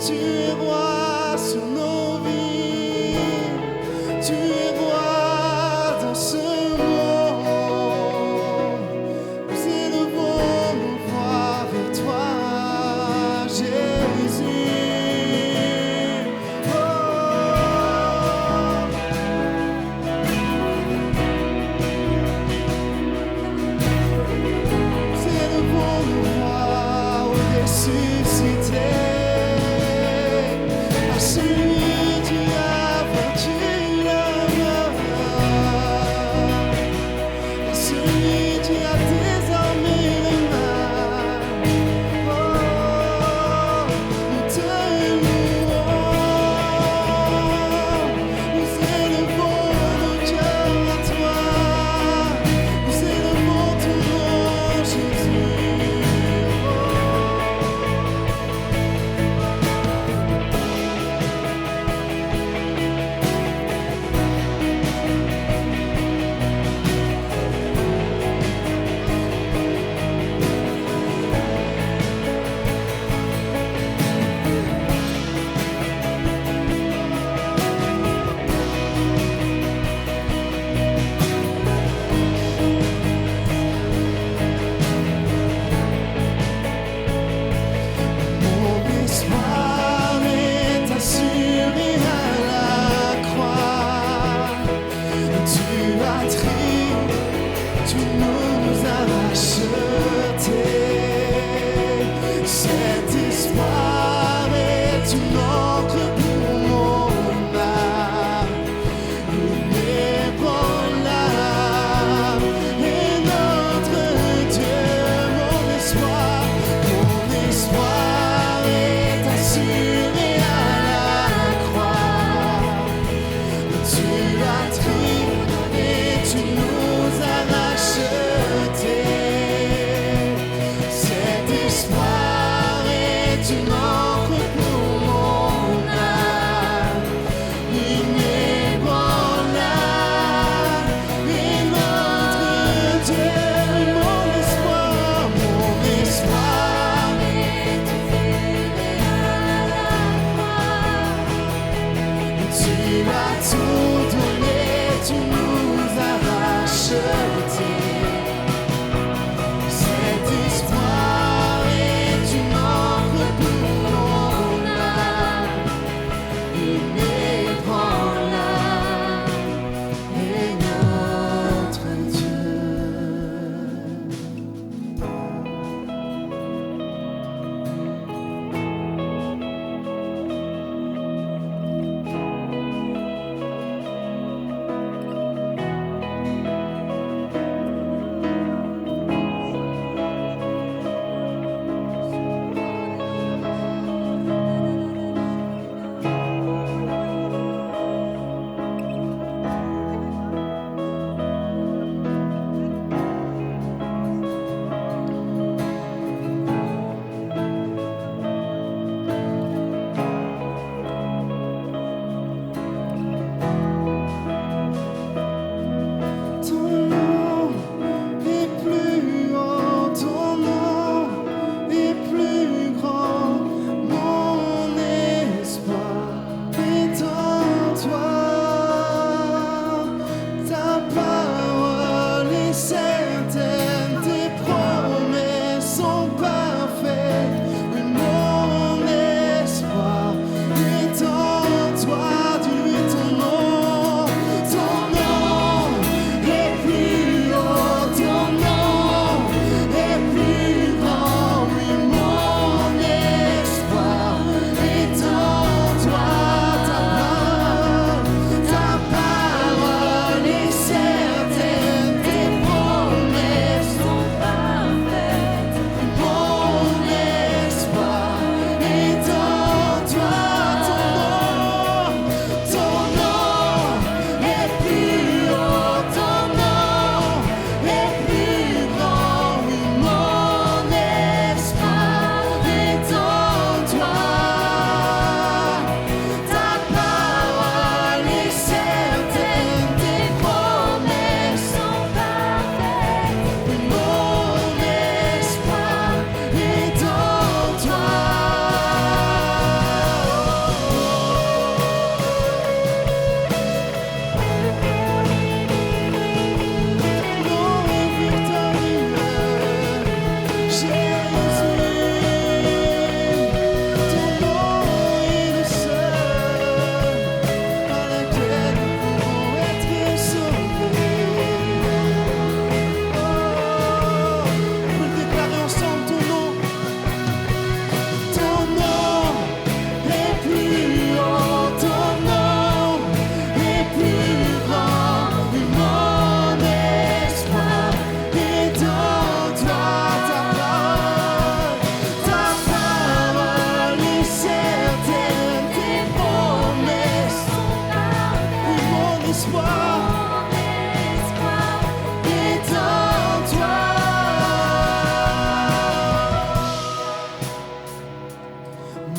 Tu es roi sur nos vies, tu es roi dans ce monde. Nous élevons nos voix vers toi, Jésus. Oh. Nous élevons nos voix au ressuscité. À celui qui a vaincu la mort, à celui qui a désarmé le mal. Oh, nous te louons, nous élevons nos cœurs à toi, nous élevons ton nom, Jésus. Mon espoir est assuré à la croix. Tu as trié, tu nous as rachetés. Cet espoir est une encre pour mon âme, inébranlable est notre Dieu. Mon espoir est assuré à la croix. Tu as trié et tu nous as rachetés. Cet espoir est une encre pour mon âme, inébranlable est notre Dieu. Mon espoir est assuré à la croix. Tu as tout donné, tu nous as rachetés. Cet espoir est une encre pour mon âme, inébranlable est notre Dieu.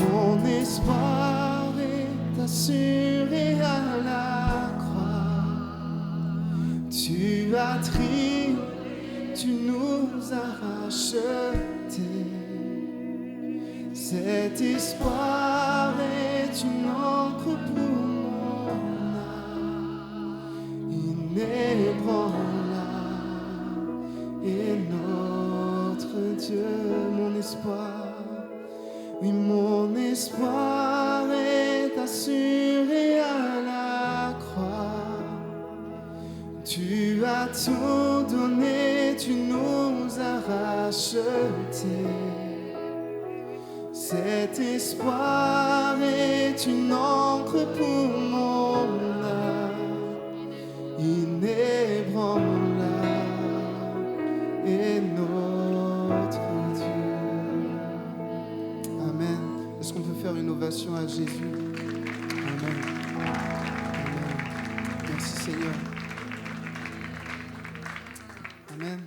Mon espoir est assuré à la croix. Tu as triomphé, tu nous as rachetés. Cet espoir est une encre pour mon âme, inébranlable est notre Dieu. Mon espoir, oui, mon espoir est assuré à la croix. Tu as tout donné, tu nous as rachetés. Cet espoir est une encre pour mon âme, inébranlable est notre Dieu. Amen. Est-ce qu'on peut faire une ovation à Jésus? Amen. Amen. Merci Seigneur. Amen.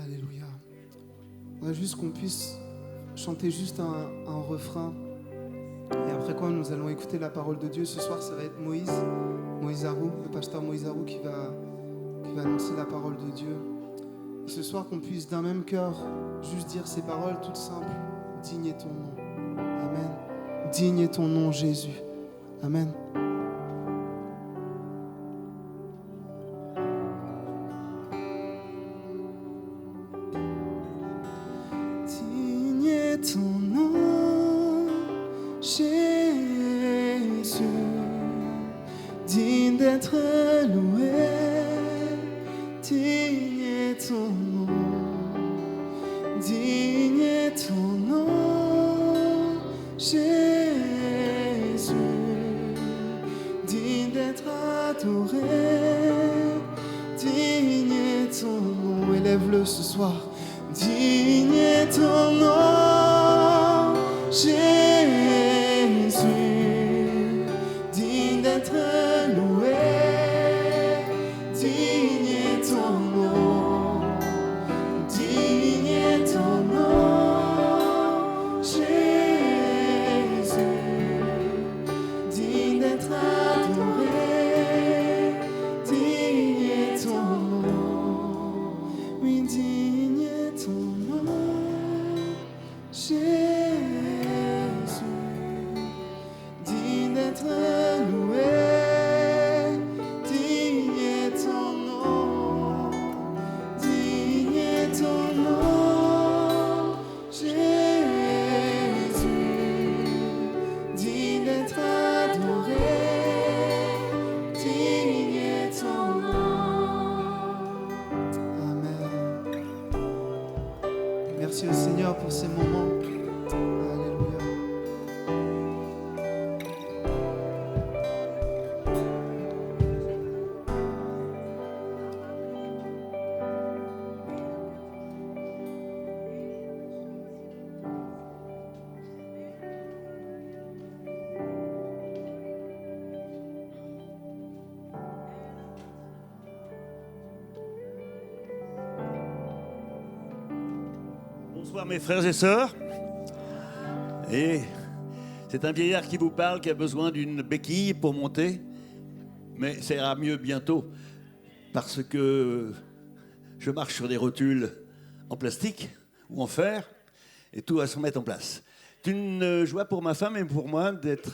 Alléluia. On va juste qu'on puisse chanter juste un refrain. Et après quoi, nous allons écouter la parole de Dieu. Ce soir, ça va être Moïse Harou, le pasteur Moïse Harou qui va annoncer la parole de Dieu. Et ce soir, qu'on puisse d'un même cœur juste dire ces paroles toutes simples. Digne est ton nom. Amen. Digne est ton nom, Jésus. Amen. Digne est ton nom, Jésus. Digne d'être loué. Digne est ton nom. Digne est ton nom, Jésus, digne d'être adoré, digne est ton nom, élève-le ce soir, digne est ton nom, Jésus, digne d'être loué, digne est ton nom. Digne est ton nom, Jésus, digne d'être adoré, digne est ton nom, oui, digne est ton nom, Jésus, digne d'être loué, digne est ton nom, digne est ton nom, Jésus, digne d'être adoré, digne est ton nom. Amen. Merci au Seigneur pour ces moments. Alléluia. Bonsoir mes frères et sœurs. Et c'est un vieillard qui vous parle, qui a besoin d'une béquille pour monter. Mais ça ira mieux bientôt, parce que je marche sur des rotules en plastique ou en fer, et tout va se remettre en place. C'est une joie pour ma femme et pour moi d'être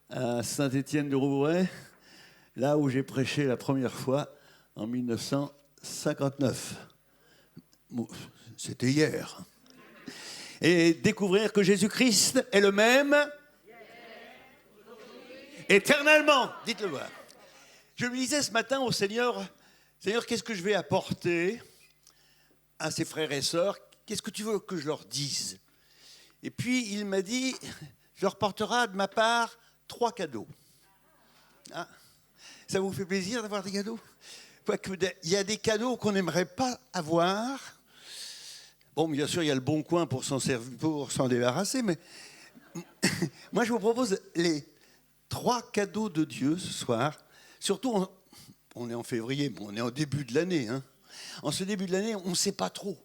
à Saint-Étienne-du-Rouvray, là où j'ai prêché la première fois en 1959. C'était hier. Et découvrir que Jésus-Christ est le même éternellement. Dites-le moi. Je me disais ce matin au Seigneur, Seigneur, qu'est-ce que je vais apporter à ces frères et sœurs? Qu'est-ce que tu veux que je leur dise? Et puis il m'a dit, je leur porterai de ma part 3 cadeaux. Ah, ça vous fait plaisir d'avoir des cadeaux? Il y a des cadeaux qu'on n'aimerait pas avoir. Bon, bien sûr, il y a le Bon Coin pour s'en débarrasser, mais moi, je vous propose les 3 cadeaux de Dieu ce soir. Surtout, on est en février, bon, on est en début de l'année. Hein. En ce début de l'année, on ne sait pas trop.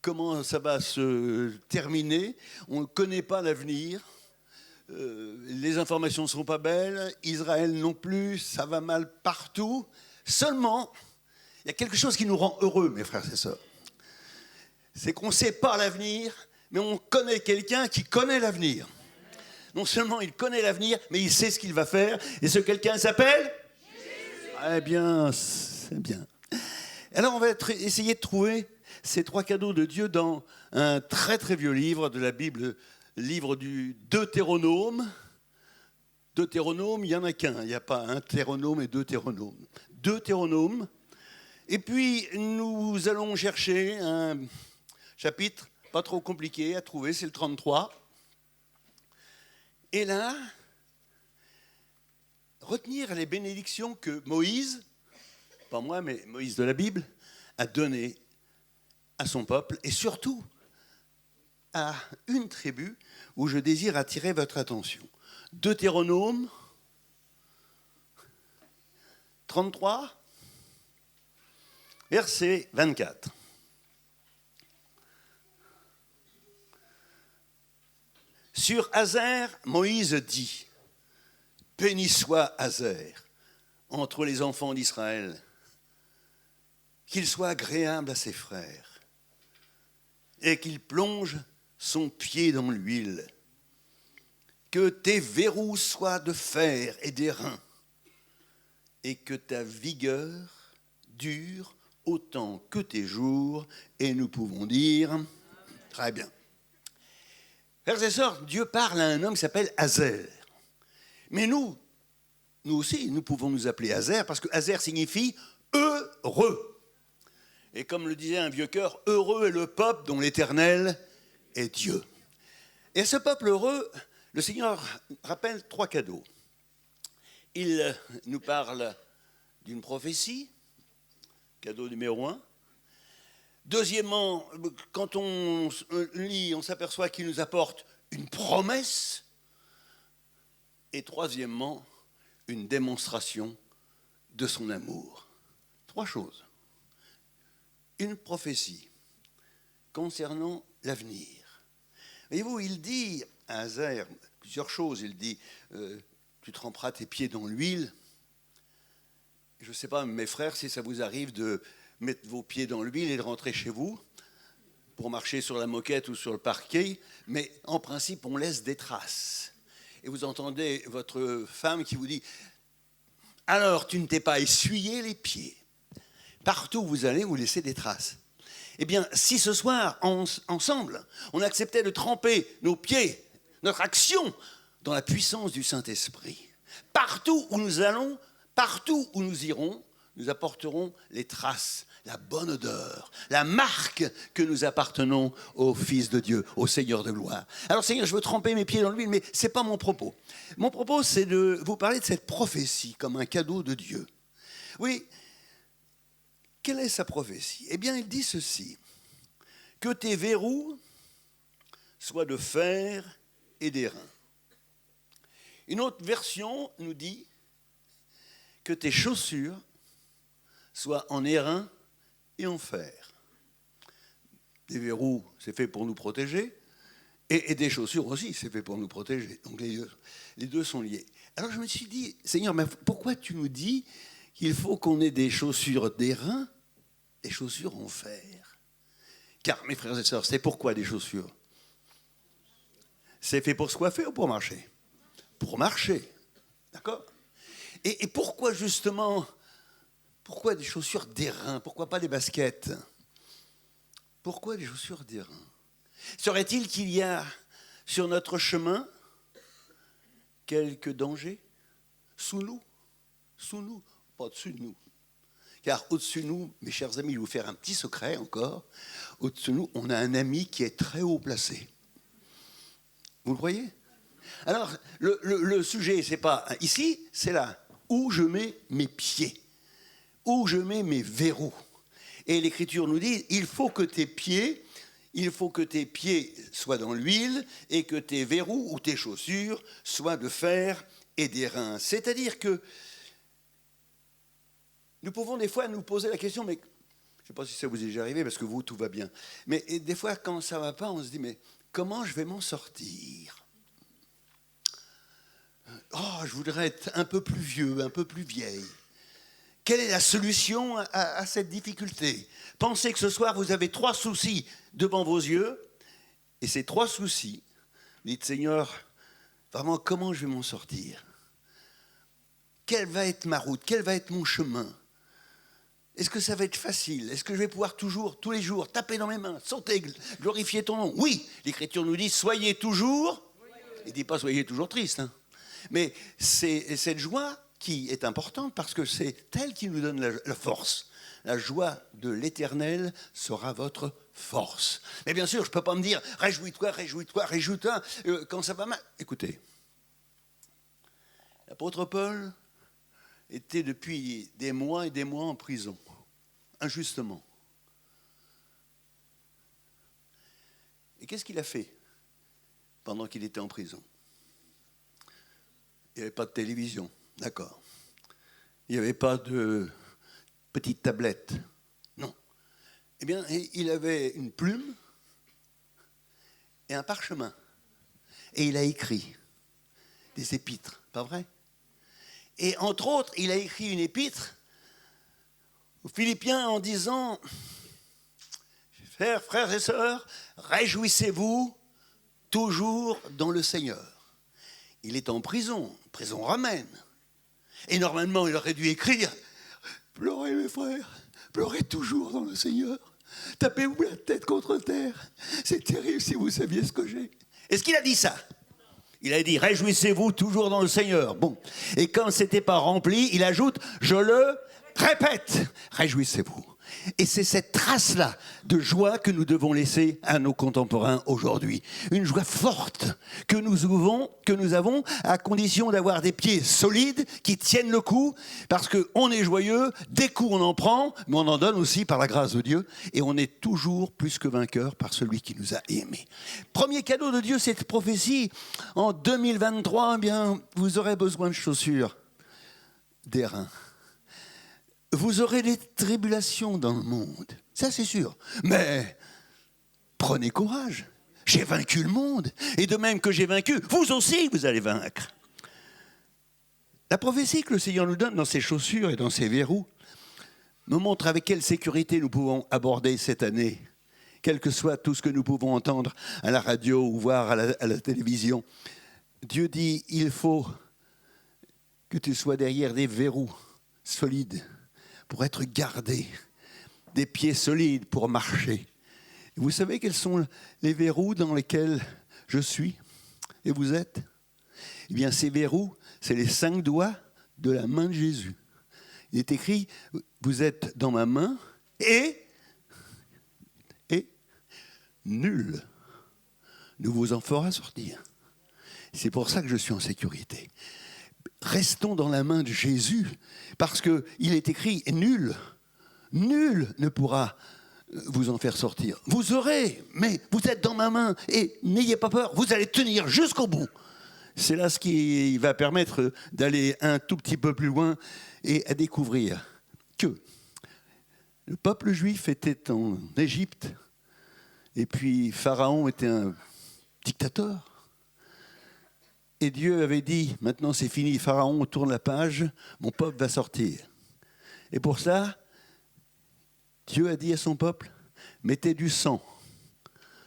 comment ça va se terminer. On ne connaît pas l'avenir. Les informations ne sont pas belles. Israël non plus, ça va mal partout. Seulement, il y a quelque chose qui nous rend heureux, mes frères et sœurs. C'est qu'on ne sait pas l'avenir, mais on connaît quelqu'un qui connaît l'avenir. Non seulement il connaît l'avenir, mais il sait ce qu'il va faire. Et ce quelqu'un s'appelle Jésus. Eh bien, c'est bien. Alors on va essayer de trouver ces 3 cadeaux de Dieu dans un très très vieux livre de la Bible, livre du Deutéronome. Deutéronome, il n'y en a qu'un, il n'y a pas un Théronome et 2 Théronomes. Deutéronome. Et puis nous allons chercher un chapitre pas trop compliqué à trouver, c'est le 33. Et là, retenir les bénédictions que Moïse, pas moi, mais Moïse de la Bible, a données à son peuple, et surtout à une tribu où je désire attirer votre attention. Deutéronome 33, verset 24. Sur Hazer, Moïse dit, « Béni soit Hazer entre les enfants d'Israël, qu'il soit agréable à ses frères, et qu'il plonge son pied dans l'huile. Que tes verrous soient de fer et d'airain, et que ta vigueur dure autant que tes jours. » Et nous pouvons dire, très bien. Frères et sœurs, Dieu parle à un homme qui s'appelle Hazer. Mais nous aussi, nous pouvons nous appeler Hazer, parce que Hazer signifie heureux. Et comme le disait un vieux chœur, heureux est le peuple dont l'Éternel est Dieu. Et à ce peuple heureux, le Seigneur rappelle 3 cadeaux. Il nous parle d'une prophétie, cadeau numéro 1. Deuxièmement, quand on lit, on s'aperçoit qu'il nous apporte une promesse. Et troisièmement, une démonstration de son amour. 3 choses. Une prophétie concernant l'avenir. Voyez-vous, il dit à Hazer plusieurs choses. Il dit, tu tremperas tes pieds dans l'huile. Je ne sais pas, mes frères, si ça vous arrive de mettre vos pieds dans l'huile et de rentrer chez vous pour marcher sur la moquette ou sur le parquet, mais en principe, on laisse des traces. Et vous entendez votre femme qui vous dit « Alors, tu ne t'es pas essuyé les pieds. Partout où vous allez, vous laissez des traces. » Eh bien, si ce soir, ensemble, on acceptait de tremper nos pieds, notre action, dans la puissance du Saint-Esprit, partout où nous allons, partout où nous irons, nous apporterons les traces, la bonne odeur, la marque que nous appartenons au Fils de Dieu, au Seigneur de gloire. Alors Seigneur, je veux tremper mes pieds dans l'huile, mais ce n'est pas mon propos. Mon propos, c'est de vous parler de cette prophétie comme un cadeau de Dieu. Oui, quelle est sa prophétie? Eh bien, il dit ceci, que tes verrous soient de fer et d'airain. Une autre version nous dit que tes chaussures soient en airain et en fer. Des verrous, c'est fait pour nous protéger, et des chaussures aussi, c'est fait pour nous protéger. Donc les deux sont liés. Alors je me suis dit, Seigneur, mais pourquoi tu nous dis qu'il faut qu'on ait des chaussures d'airain, des chaussures en fer? Car, mes frères et sœurs, c'est pourquoi des chaussures? C'est fait pour se coiffer ou pour marcher? Pour marcher, d'accord? Et pourquoi justement, pourquoi des chaussures d'airain? Pourquoi pas des baskets? Pourquoi des chaussures d'airain? Serait-il qu'il y a sur notre chemin quelques dangers? Sous nous, pas au-dessus de nous. Car au-dessus de nous, mes chers amis, je vais vous faire un petit secret encore. Au-dessus de nous, on a un ami qui est très haut placé. Vous le voyez? Alors, le sujet, c'est pas ici, c'est là. Où je mets mes pieds, où je mets mes verrous. Et l'Écriture nous dit, il faut que tes pieds soient dans l'huile et que tes verrous ou tes chaussures soient de fer et d'airain. C'est-à-dire que nous pouvons des fois nous poser la question, mais sais pas si ça vous est déjà arrivé, parce que vous, tout va bien. Mais des fois, quand ça ne va pas, on se dit, mais comment je vais m'en sortir ? Oh, je voudrais être un peu plus vieux, un peu plus vieille. Quelle est la solution à cette difficulté ? Pensez que ce soir, vous avez 3 soucis devant vos yeux, et ces 3 soucis, vous dites, Seigneur, vraiment, comment je vais m'en sortir ? Quelle va être ma route ? Quel va être mon chemin ? Est-ce que ça va être facile ? Est-ce que je vais pouvoir toujours, tous les jours, taper dans mes mains, sauter, glorifier ton nom ? Oui, l'Écriture nous dit, soyez toujours, il ne dit pas soyez toujours triste, hein. Mais c'est cette joie qui est importante parce que c'est elle qui nous donne la force. La joie de l'Éternel sera votre force. Mais bien sûr, je ne peux pas me dire, réjouis-toi, réjouis-toi, réjouis-toi, quand ça va mal. Écoutez, l'apôtre Paul était depuis des mois et des mois en prison, injustement. Et qu'est-ce qu'il a fait pendant qu'il était en prison ? Il n'y avait pas de télévision, d'accord. Il n'y avait pas de petite tablette, non. Eh bien, il avait une plume et un parchemin. Et il a écrit des épîtres, pas vrai ? Et entre autres, il a écrit une épître aux Philippiens en disant « Frères et sœurs, réjouissez-vous toujours dans le Seigneur ». Il est en prison romaine. Et normalement, il aurait dû écrire « Pleurez mes frères, pleurez toujours dans le Seigneur. Tapez-vous la tête contre terre. C'est terrible si vous saviez ce que j'ai. » Est-ce qu'il a dit ça ? Il a dit « Réjouissez-vous toujours dans le Seigneur ». Bon, et quand ce n'était pas rempli, il ajoute « Je le répète, réjouissez-vous ». Et c'est cette trace-là de joie que nous devons laisser à nos contemporains aujourd'hui. Une joie forte que nous avons à condition d'avoir des pieds solides qui tiennent le coup, parce qu'on est joyeux, des coups on en prend, mais on en donne aussi par la grâce de Dieu, et on est toujours plus que vainqueur par celui qui nous a aimés. Premier cadeau de Dieu, cette prophétie. En 2023, eh bien, vous aurez besoin de chaussures, d'airain. Vous aurez des tribulations dans le monde, ça c'est sûr. Mais prenez courage, j'ai vaincu le monde. Et de même que j'ai vaincu, vous aussi vous allez vaincre. La prophétie que le Seigneur nous donne dans ses chaussures et dans ses verrous nous montre avec quelle sécurité nous pouvons aborder cette année, quel que soit tout ce que nous pouvons entendre à la radio ou voir à la télévision. Dieu dit, il faut que tu sois derrière des verrous solides, pour être gardé, des pieds solides pour marcher. Et vous savez quels sont les verrous dans lesquels je suis et vous êtes ? Eh bien, ces verrous, c'est les 5 doigts de la main de Jésus. Il est écrit, vous êtes dans ma main et nul ne vous en fera sortir. C'est pour ça que je suis en sécurité. Restons dans la main de Jésus, parce qu'il est écrit, nul ne pourra vous en faire sortir. Vous aurez, mais vous êtes dans ma main, et n'ayez pas peur, vous allez tenir jusqu'au bout. C'est là ce qui va permettre d'aller un tout petit peu plus loin et à découvrir que le peuple juif était en Égypte, et puis Pharaon était un dictateur. Et Dieu avait dit, maintenant c'est fini, Pharaon, tourne la page, mon peuple va sortir. Et pour ça, Dieu a dit à son peuple, mettez du sang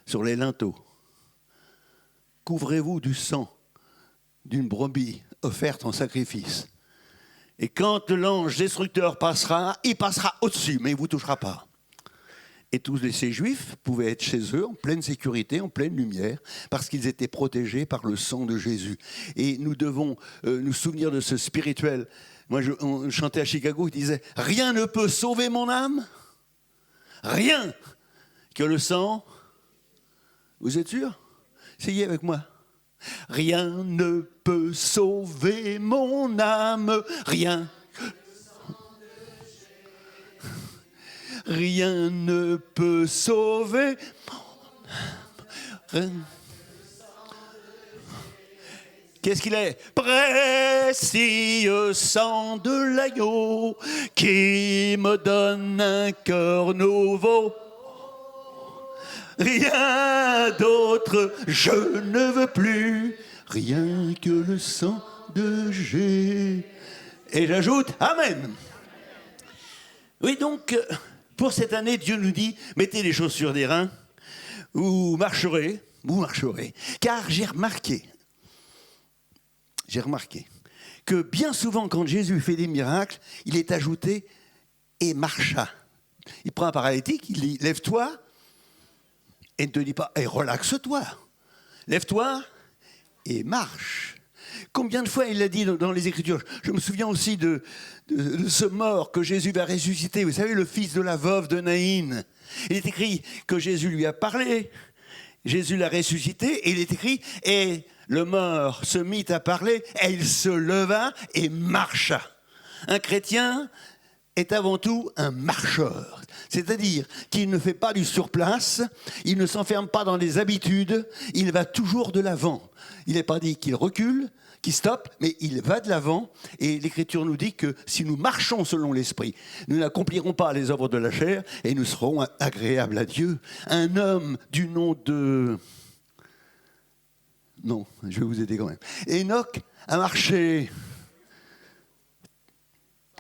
sur les linteaux. Couvrez-vous du sang d'une brebis offerte en sacrifice. Et quand l'ange destructeur passera, il passera au-dessus, mais il ne vous touchera pas. Et tous ces juifs pouvaient être chez eux en pleine sécurité, en pleine lumière, parce qu'ils étaient protégés par le sang de Jésus. Et nous devons nous souvenir de ce spirituel. Moi, on chantait à Chicago, il disait « Rien ne peut sauver mon âme, rien que le sang. » Vous êtes sûr ? Essayez avec moi. « Rien ne peut sauver mon âme, rien. » Rien ne peut sauver mon âme. Qu'est-ce qu'il est? Précieux sang de l'agneau qui me donne un cœur nouveau. Rien d'autre je ne veux plus, rien que le sang de Jésus. Et j'ajoute, Amen. Oui, donc, pour cette année, Dieu nous dit, mettez les chaussures des reins, vous marcherez. Car j'ai remarqué que bien souvent, quand Jésus fait des miracles, il est ajouté « et marcha ». Il prend un paralytique, il dit « lève-toi » et ne te dit pas « et relaxe-toi ». Lève-toi et marche. Combien de fois il l'a dit dans les Écritures? Je me souviens aussi de ce mort que Jésus va ressusciter. Vous savez, le fils de la veuve de Naïn. Il est écrit que Jésus lui a parlé. Jésus l'a ressuscité et il est écrit « et le mort se mit à parler et il se leva et marcha ». Un chrétien est avant tout un marcheur, c'est-à-dire qu'il ne fait pas du surplace, il ne s'enferme pas dans des habitudes, il va toujours de l'avant. Il n'est pas dit qu'il recule, qu'il stoppe, mais il va de l'avant. Et l'Écriture nous dit que si nous marchons selon l'Esprit, nous n'accomplirons pas les œuvres de la chair et nous serons agréables à Dieu. Un homme du nom de... Non, je vais vous aider quand même. Enoch a marché...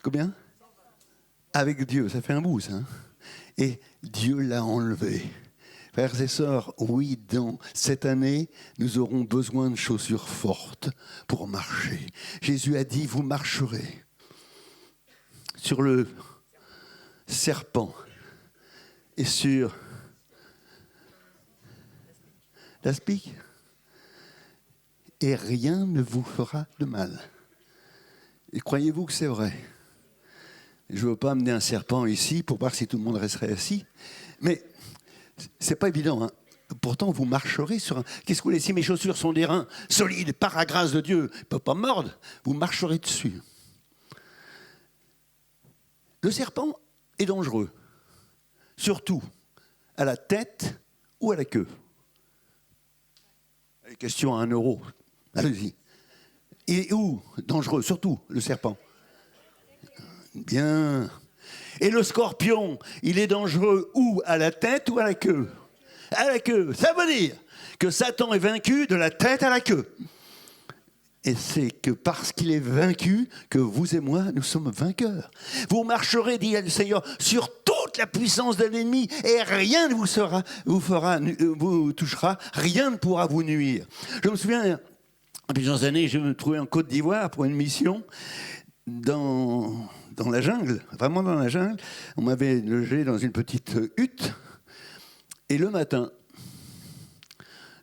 Combien? Avec Dieu, ça fait un bout, ça. Et Dieu l'a enlevé. Frères et sœurs, oui, dans cette année, nous aurons besoin de chaussures fortes pour marcher. Jésus a dit, vous marcherez sur le serpent et sur l'aspic, et rien ne vous fera de mal. Et croyez-vous que c'est vrai? Je ne veux pas amener un serpent ici pour voir si tout le monde resterait assis, mais c'est pas évident, hein. Pourtant, vous marcherez sur un... Qu'est-ce que vous voulez? Si mes chaussures sont des reins solides, par la grâce de Dieu, ils ne peuvent pas mordre, vous marcherez dessus. Le serpent est dangereux, surtout à la tête ou à la queue. Question à 1 euro, allez-y. Il est où dangereux, surtout le serpent? Bien. Et le scorpion, il est dangereux où? À la tête ou à la queue? À la queue. Ça veut dire que Satan est vaincu de la tête à la queue. Et c'est que parce qu'il est vaincu que vous et moi, nous sommes vainqueurs. Vous marcherez, dit le Seigneur, sur toute la puissance de l'ennemi et rien ne vous touchera, rien ne pourra vous nuire. Je me souviens, il y a plusieurs années, je me trouvais en Côte d'Ivoire pour une mission dans la jungle, vraiment dans la jungle. On m'avait logé dans une petite hutte. Et le matin,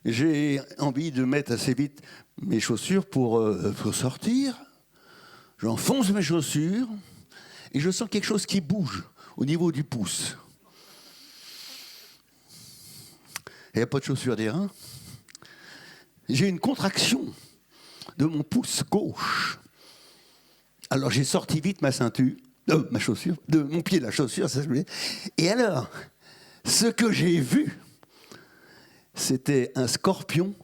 j'ai envie de mettre assez vite mes chaussures pour sortir. J'enfonce mes chaussures et je sens quelque chose qui bouge au niveau du pouce. Il n'y a pas de chaussures des reins. J'ai une contraction de mon pouce gauche. Alors j'ai sorti vite ma ceinture, ma chaussure, de mon pied la chaussure, ça je voulais. Et alors, ce que j'ai vu, c'était un scorpion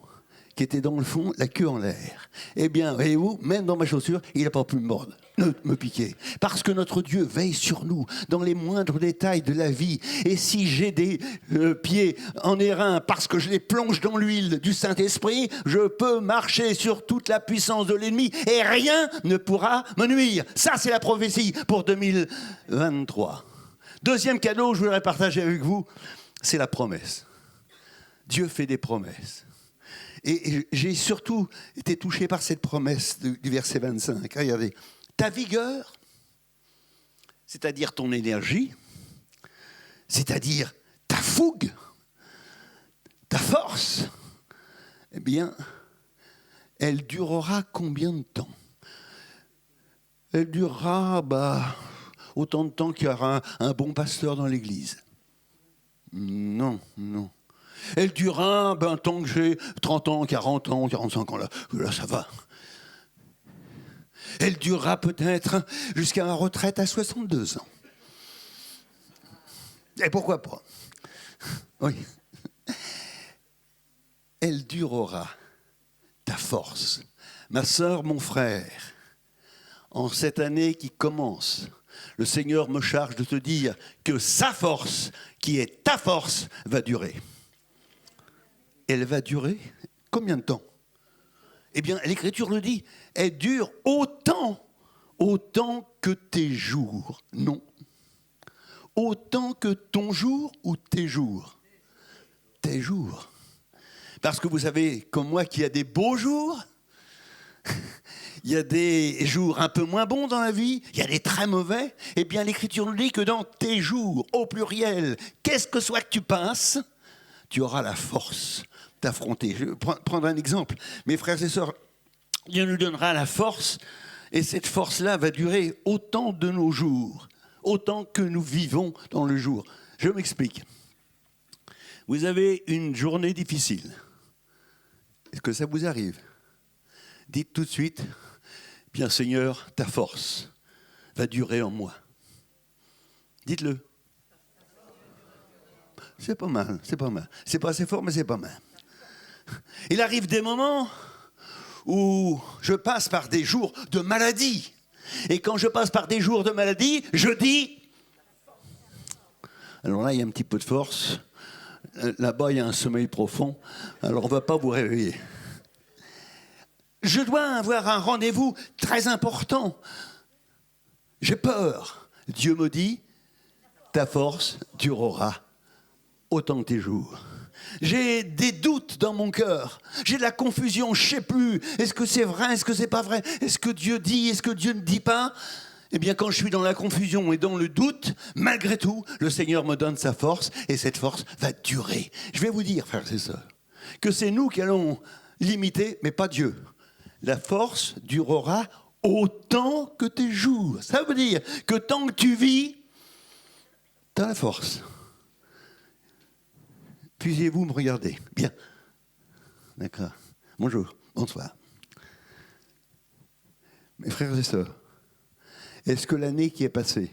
qui était dans le fond, la queue en l'air. Eh bien, voyez-vous, même dans ma chaussure, il n'a pas pu me mordre, me piquer. Parce que notre Dieu veille sur nous, dans les moindres détails de la vie. Et si j'ai des pieds en airain, parce que je les plonge dans l'huile du Saint-Esprit, je peux marcher sur toute la puissance de l'ennemi et rien ne pourra me nuire. Ça, c'est la prophétie pour 2023. Deuxième cadeau que je voudrais partager avec vous, c'est la promesse. Dieu fait des promesses. Et j'ai surtout été touché par cette promesse du verset 25. Regardez, ta vigueur, c'est-à-dire ton énergie, c'est-à-dire ta fougue, ta force, eh bien, elle durera combien de temps? Elle durera autant de temps qu'il y aura un bon pasteur dans l'église. Non. Elle durera tant que j'ai 30 ans, 40 ans, 45 ans, là ça va. Elle durera peut-être jusqu'à ma retraite à 62 ans. Et pourquoi pas? Oui. Elle durera ta force, Ma sœur, mon frère, en cette année qui commence, le Seigneur me charge de te dire que sa force, qui est ta force, va durer. Elle va durer combien de temps? Eh bien, l'Écriture le dit, elle dure autant que tes jours. Non. Autant que ton jour ou tes jours? Tes jours. Parce que vous savez, comme moi, qu'il y a des beaux jours, il y a des jours un peu moins bons dans la vie, il y a des très mauvais. Eh bien, l'Écriture nous dit que dans tes jours, au pluriel, qu'est-ce que soit que tu passes, tu auras la force d'affronter. Je vais prendre un exemple. Mes frères et sœurs, Dieu nous donnera la force, et cette force-là va durer autant de nos jours, autant que nous vivons dans le jour. Je m'explique. Vous avez une journée difficile. Est-ce que ça vous arrive? Dites tout de suite, bien Seigneur, ta force va durer en moi. Dites-le. C'est pas mal, c'est pas mal. C'est pas assez fort, mais c'est pas mal. Il arrive des moments où je passe par des jours de maladie. Et quand je passe par des jours de maladie, je dis... Alors là, il y a un petit peu de force. Là-bas, il y a un sommeil profond. Alors, on ne va pas vous réveiller. Je dois avoir un rendez-vous très important. J'ai peur. Dieu me dit, ta force durera autant que tes jours. J'ai des doutes dans mon cœur. J'ai de la confusion, je ne sais plus. Est-ce que c'est vrai? Est-ce que c'est pas vrai? Est-ce que Dieu dit? Est-ce que Dieu ne dit pas? Eh bien, quand je suis dans la confusion et dans le doute, malgré tout, le Seigneur me donne sa force et cette force va durer. Je vais vous dire, frères et sœurs, que c'est nous qui allons l'imiter, mais pas Dieu. La force durera autant que tes jours. Ça veut dire que tant que tu vis, tu as la force. Puissiez-vous me regarder? Bien. D'accord. Bonjour. Bonsoir. Mes frères et sœurs, est-ce que l'année qui est passée,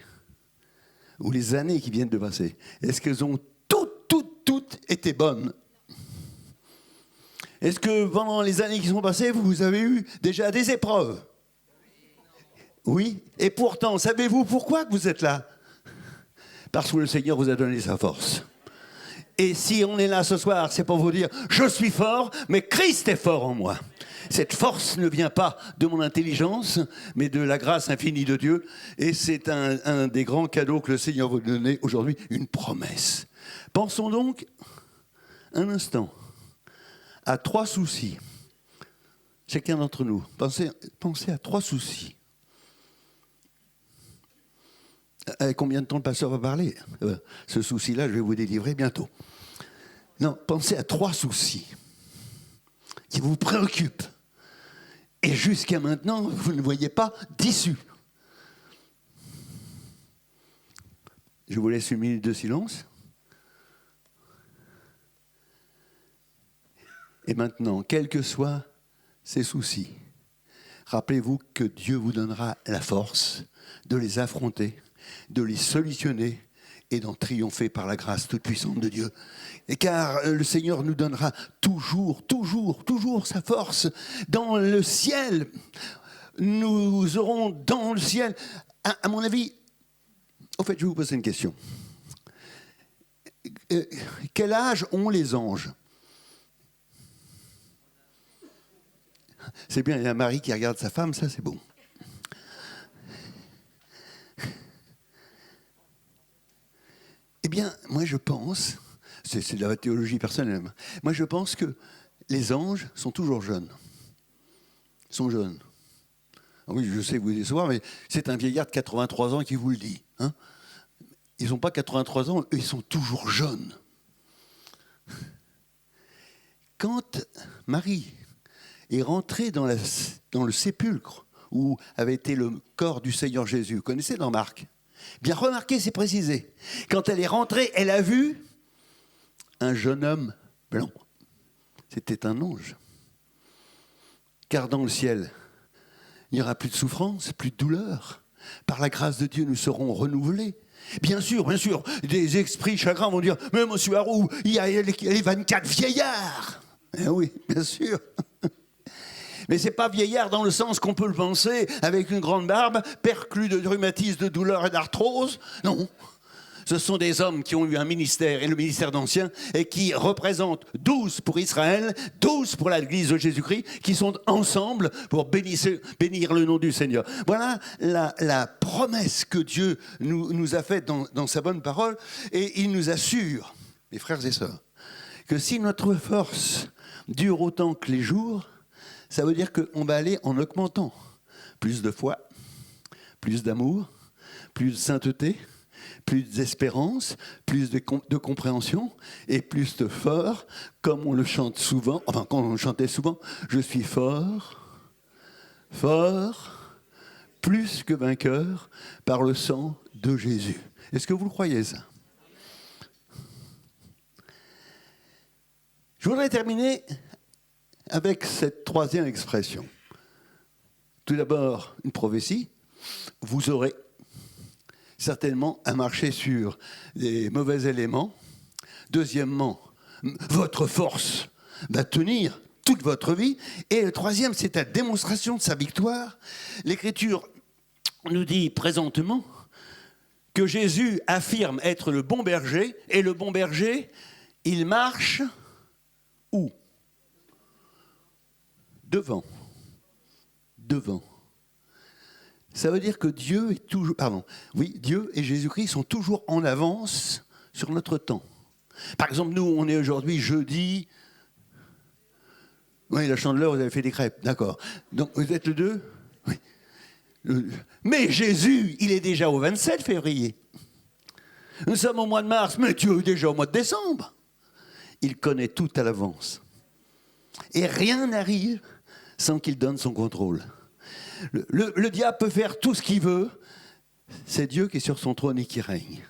ou les années qui viennent de passer, est-ce qu'elles ont toutes été bonnes? Est-ce que pendant les années qui sont passées, vous avez eu déjà des épreuves? Oui. Et pourtant, savez-vous pourquoi que vous êtes là? Parce que le Seigneur vous a donné sa force. Et si on est là ce soir, c'est pour vous dire, je suis fort, mais Christ est fort en moi. Cette force ne vient pas de mon intelligence, mais de la grâce infinie de Dieu. Et c'est un des grands cadeaux que le Seigneur vous donne aujourd'hui, une promesse. Pensons donc un instant à 3 soucis. Chacun d'entre nous, pensez à 3 soucis. Combien de temps le pasteur va parler? Ce souci-là, je vais vous délivrer bientôt. Non, pensez à 3 soucis qui vous préoccupent. Et jusqu'à maintenant, vous ne voyez pas d'issue. Je vous laisse 1 minute de silence. Et maintenant, quels que soient ces soucis, rappelez-vous que Dieu vous donnera la force de les affronter, de les solutionner et d'en triompher par la grâce toute puissante de Dieu. Et car le Seigneur nous donnera toujours sa force. Dans le ciel, nous aurons dans le ciel, à mon avis, au fait, je vais vous poser une question. Quel âge ont les anges? C'est bien, il y a un mari qui regarde sa femme, ça c'est bon. Eh bien, moi je pense, c'est de la théologie personnelle, moi je pense que les anges sont toujours jeunes. Ils sont jeunes. Ah oui, je sais que vous décevoir, mais c'est un vieillard de 83 ans qui vous le dit. Hein. Ils n'ont pas 83 ans, eux, ils sont toujours jeunes. Quand Marie est rentrée dans le sépulcre où avait été le corps du Seigneur Jésus, vous connaissez dans Marc? Bien remarquez, c'est précisé. Quand elle est rentrée, elle a vu un jeune homme blanc. C'était un ange. Car dans le ciel, il n'y aura plus de souffrance, plus de douleur. Par la grâce de Dieu, nous serons renouvelés. Bien sûr, des esprits chagrins vont dire « Mais monsieur Harou, il y a les 24 vieillards !» Eh oui, bien sûr. Mais ce n'est pas vieillard dans le sens qu'on peut le penser, avec une grande barbe, perclus de rhumatisme, de douleur et d'arthrose. Non. Ce sont des hommes qui ont eu un ministère, et le ministère d'Anciens, et qui représentent 12 pour Israël, 12 pour l'Église de Jésus-Christ, qui sont ensemble pour bénir le nom du Seigneur. Voilà la promesse que Dieu nous a faite dans sa bonne parole, et il nous assure, mes frères et sœurs, que si notre force dure autant que les jours, ça veut dire qu'on va aller en augmentant. Plus de foi, plus d'amour, plus de sainteté, plus d'espérance, plus de compréhension et plus de fort, comme on le chante souvent, enfin quand on le chantait souvent, je suis fort, fort, plus que vainqueur par le sang de Jésus. Est-ce que vous le croyez ça? Je voudrais terminer avec cette troisième expression. Tout d'abord, une prophétie. Vous aurez certainement à marcher sur des mauvais éléments. Deuxièmement, votre force va tenir toute votre vie. Et le troisième, c'est la démonstration de sa victoire. L'Écriture nous dit présentement que Jésus affirme être le bon berger. Et le bon berger, il marche où? Devant. Devant. Ça veut dire que Dieu est toujours, Dieu et Jésus-Christ sont toujours en avance sur notre temps. Par exemple, nous, on est aujourd'hui jeudi. Oui, la Chandeleur, vous avez fait des crêpes, d'accord. Donc, vous êtes le 2 ? Oui. Mais Jésus, il est déjà au 27 février. Nous sommes au mois de mars, mais Dieu est déjà au mois de décembre. Il connaît tout à l'avance. Et rien n'arrive sans qu'il donne son contrôle. Le diable peut faire tout ce qu'il veut, c'est Dieu qui est sur son trône et qui règne.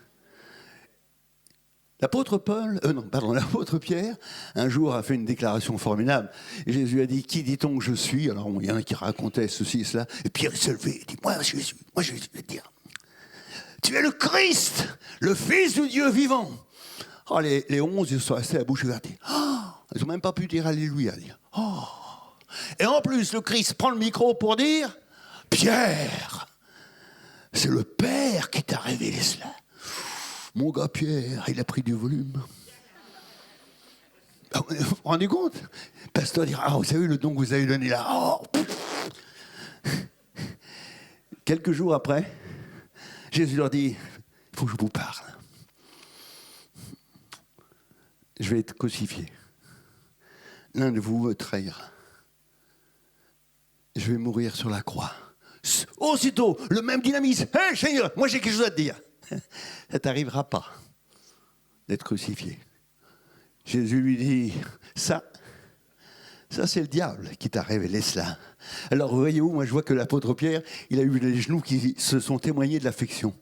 L'apôtre Pierre, un jour a fait une déclaration formidable. Et Jésus a dit, qui dit-on que je suis? Alors il y en a qui racontaient ceci et cela. Et Pierre s'est levé et dit, moi je vais te dire, tu es le Christ, le Fils du Dieu vivant. Oh, les 11, ils sont restés la bouche ouverte. Oh, ils n'ont même pas pu dire Alléluia. Oh. Et en plus, le Christ prend le micro pour dire, Pierre, c'est le Père qui t'a révélé cela. Mon gars Pierre, il a pris du volume. Vous vous rendez compte? Le pasteur dira, ah, vous avez vu le don que vous avez donné là. Oh. Quelques jours après, Jésus leur dit, il faut que je vous parle. Je vais être crucifié. L'un de vous me trahira. Je vais mourir sur la croix. Aussitôt, le même dynamisme. Hé, Seigneur, moi j'ai quelque chose à te dire. Ça ne t'arrivera pas d'être crucifié. Jésus lui dit, ça c'est le diable qui t'a révélé cela. Alors voyez-vous, moi je vois que l'apôtre Pierre, il a eu les genoux qui se sont témoignés de l'affection.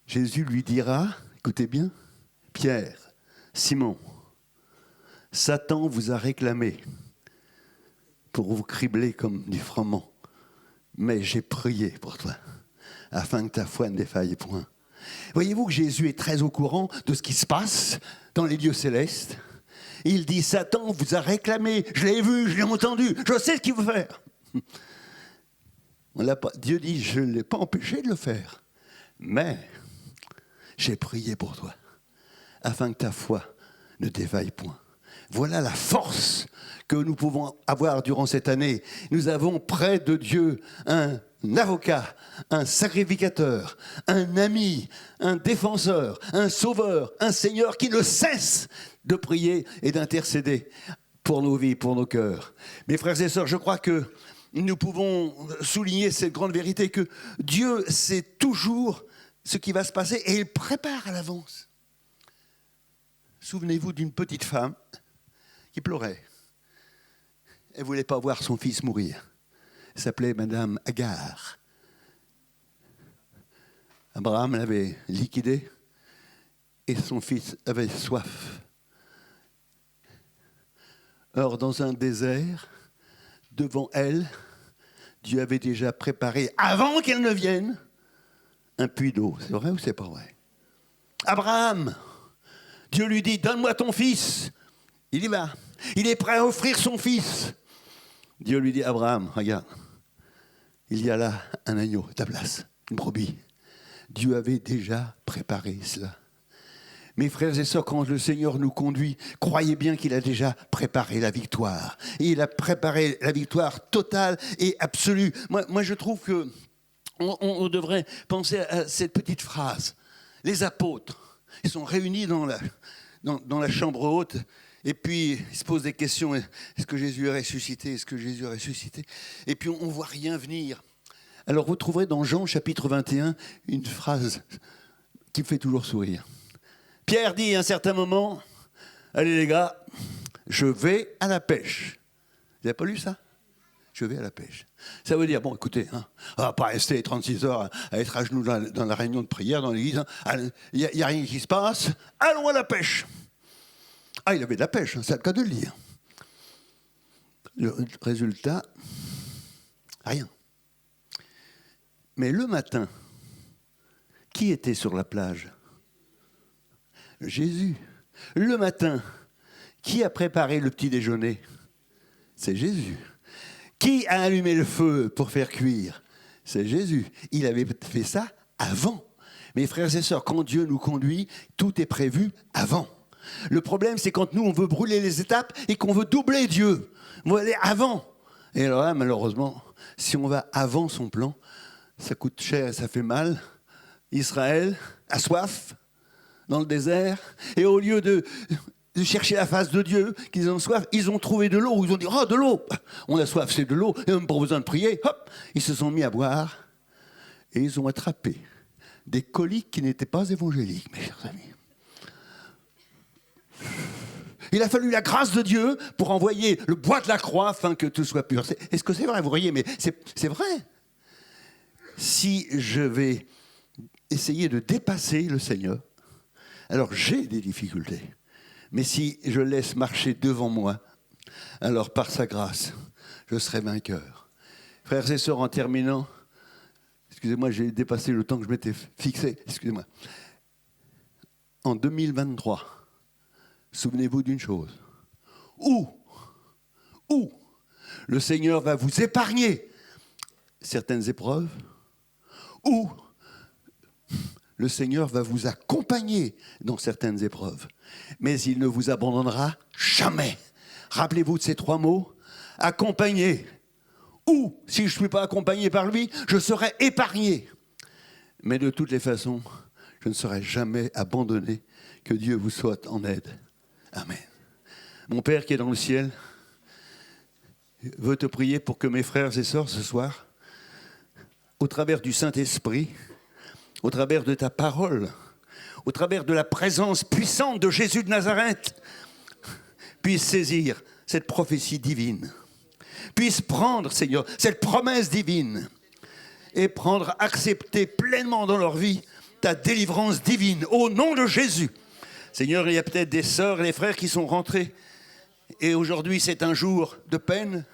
Jésus lui dira, écoutez bien, Pierre, Simon, Satan vous a réclamé pour vous cribler comme du froment. Mais j'ai prié pour toi, afin que ta foi ne défaille point. Voyez-vous que Jésus est très au courant de ce qui se passe dans les lieux célestes. Il dit, Satan vous a réclamé, je l'ai vu, je l'ai entendu, je sais ce qu'il veut faire. Dieu dit, je ne l'ai pas empêché de le faire, mais j'ai prié pour toi, afin que ta foi ne défaille point. Voilà la force que nous pouvons avoir durant cette année. Nous avons près de Dieu un avocat, un sacrificateur, un ami, un défenseur, un sauveur, un Seigneur qui ne cesse de prier et d'intercéder pour nos vies, pour nos cœurs. Mes frères et sœurs, je crois que nous pouvons souligner cette grande vérité que Dieu sait toujours ce qui va se passer et il prépare à l'avance. Souvenez-vous d'une petite femme qui pleurait. Elle ne voulait pas voir son fils mourir. Elle s'appelait Madame Agar. Abraham l'avait liquidée et son fils avait soif. Or, dans un désert, devant elle, Dieu avait déjà préparé, avant qu'elle ne vienne, un puits d'eau. C'est vrai ou c'est pas vrai? Abraham, Dieu lui dit, donne-moi ton fils. Il y va. Il est prêt à offrir son fils. Dieu lui dit, Abraham, regarde, il y a là un agneau à ta place, une brebis. Dieu avait déjà préparé cela. Mes frères et sœurs, quand le Seigneur nous conduit, croyez bien qu'il a déjà préparé la victoire. Et il a préparé la victoire totale et absolue. Moi je trouve que on devrait penser à cette petite phrase. Les apôtres, ils sont réunis dans la chambre haute, et puis ils se posent des questions. Est-ce que Jésus est ressuscité? Est-ce que Jésus est ressuscité? Et puis on ne voit rien venir. Alors vous trouverez dans Jean chapitre 21 une phrase qui me fait toujours sourire. Pierre dit à un certain moment, allez les gars, je vais à la pêche. Vous n'avez pas lu ça? Je vais à la pêche. Ça veut dire, bon écoutez, on ne va pas rester 36 heures à être à genoux dans la réunion de prière, dans l'église, il n'y a rien qui se passe, allons à la pêche. Ah, il avait de la pêche, c'est le cas de le dire. Le résultat, rien. Mais le matin, qui était sur la plage? Jésus. Le matin, qui a préparé le petit déjeuner? C'est Jésus. Qui a allumé le feu pour faire cuire? C'est Jésus. Il avait fait ça avant. Mes frères et sœurs, quand Dieu nous conduit, tout est prévu avant. Le problème, c'est quand nous, on veut brûler les étapes et qu'on veut doubler Dieu. On veut aller avant. Et alors là, malheureusement, si on va avant son plan, ça coûte cher et ça fait mal. Israël a soif dans le désert, et au lieu de chercher la face de Dieu, qu'ils ont soif, ils ont trouvé de l'eau. Ils ont dit, oh, de l'eau, on a soif, c'est de l'eau, et même pas besoin de prier. Hop, ils se sont mis à boire, et ils ont attrapé des coliques qui n'étaient pas évangéliques, mes chers amis. Il a fallu la grâce de Dieu pour envoyer le bois de la croix afin que tout soit pur. Est-ce que c'est vrai? Vous voyez, mais c'est vrai. Si je vais essayer de dépasser le Seigneur, alors j'ai des difficultés. Mais si je laisse marcher devant moi, alors par sa grâce, je serai vainqueur. Frères et sœurs, en terminant, excusez-moi, j'ai dépassé le temps que je m'étais fixé, excusez-moi. En 2023, souvenez-vous d'une chose. Où le Seigneur va vous épargner certaines épreuves, où le Seigneur va vous accompagner dans certaines épreuves, mais il ne vous abandonnera jamais. Rappelez-vous de ces 3 mots, accompagner. Ou, si je ne suis pas accompagné par lui, je serai épargné. Mais de toutes les façons, je ne serai jamais abandonné. Que Dieu vous soit en aide. Amen. Mon Père qui est dans le ciel veut te prier pour que mes frères et sœurs ce soir, au travers du Saint-Esprit, au travers de ta parole, au travers de la présence puissante de Jésus de Nazareth, puissent saisir cette prophétie divine, puissent prendre, Seigneur, cette promesse divine et accepter pleinement dans leur vie ta délivrance divine, au nom de Jésus. Seigneur, il y a peut-être des sœurs et des frères qui sont rentrés et aujourd'hui c'est un jour de peine.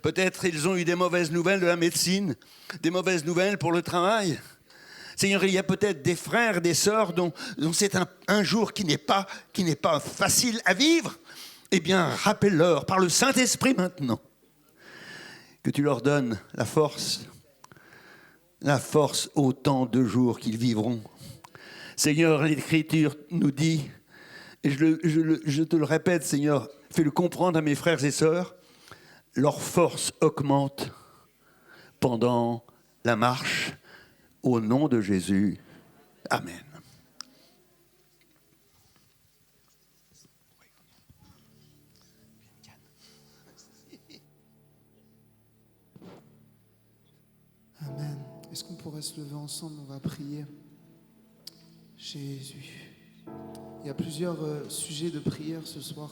Peut-être ils ont eu des mauvaises nouvelles de la médecine, des mauvaises nouvelles pour le travail. Seigneur, il y a peut-être des frères, des sœurs dont c'est un jour qui n'est pas facile à vivre. Eh bien, rappelle-leur par le Saint-Esprit maintenant que tu leur donnes la force autant de jours qu'ils vivront. Seigneur, l'Écriture nous dit, et je te le répète, Seigneur, fais-le comprendre à mes frères et sœurs, leur force augmente pendant la marche. Au nom de Jésus. Amen. Amen. Est-ce qu'on pourrait se lever ensemble? On va prier. Jésus. Il y a plusieurs sujets de prière ce soir.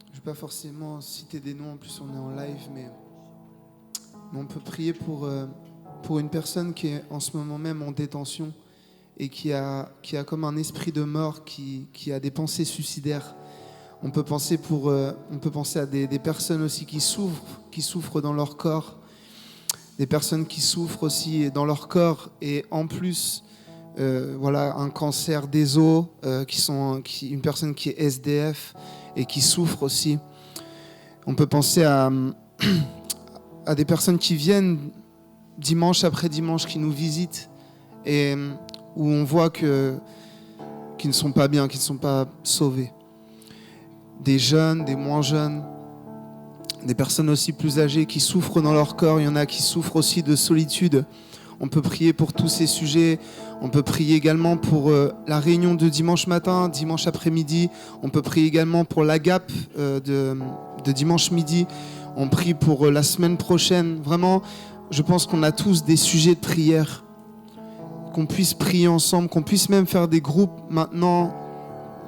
Je ne vais pas forcément citer des noms, en plus on est en live, mais on peut prier pour une personne qui est en ce moment même en détention et qui a comme un esprit de mort, qui a des pensées suicidaires. On peut penser à des personnes aussi qui souffrent dans leur corps, des personnes qui souffrent aussi dans leur corps et en plus, un cancer des os, une personne qui est SDF et qui souffre aussi. On peut penser à des personnes qui viennent dimanche après dimanche, qui nous visitent et où on voit qu'ils ne sont pas bien, qu'ils ne sont pas sauvés. Des jeunes, des moins jeunes, des personnes aussi plus âgées qui souffrent dans leur corps. Il y en a qui souffrent aussi de solitude. On peut prier pour tous ces sujets. On peut prier également pour la réunion de dimanche matin, dimanche après-midi. On peut prier également pour l'Agape de dimanche midi. On prie pour la semaine prochaine. Vraiment, je pense qu'on a tous des sujets de prière. Qu'on puisse prier ensemble, qu'on puisse même faire des groupes maintenant.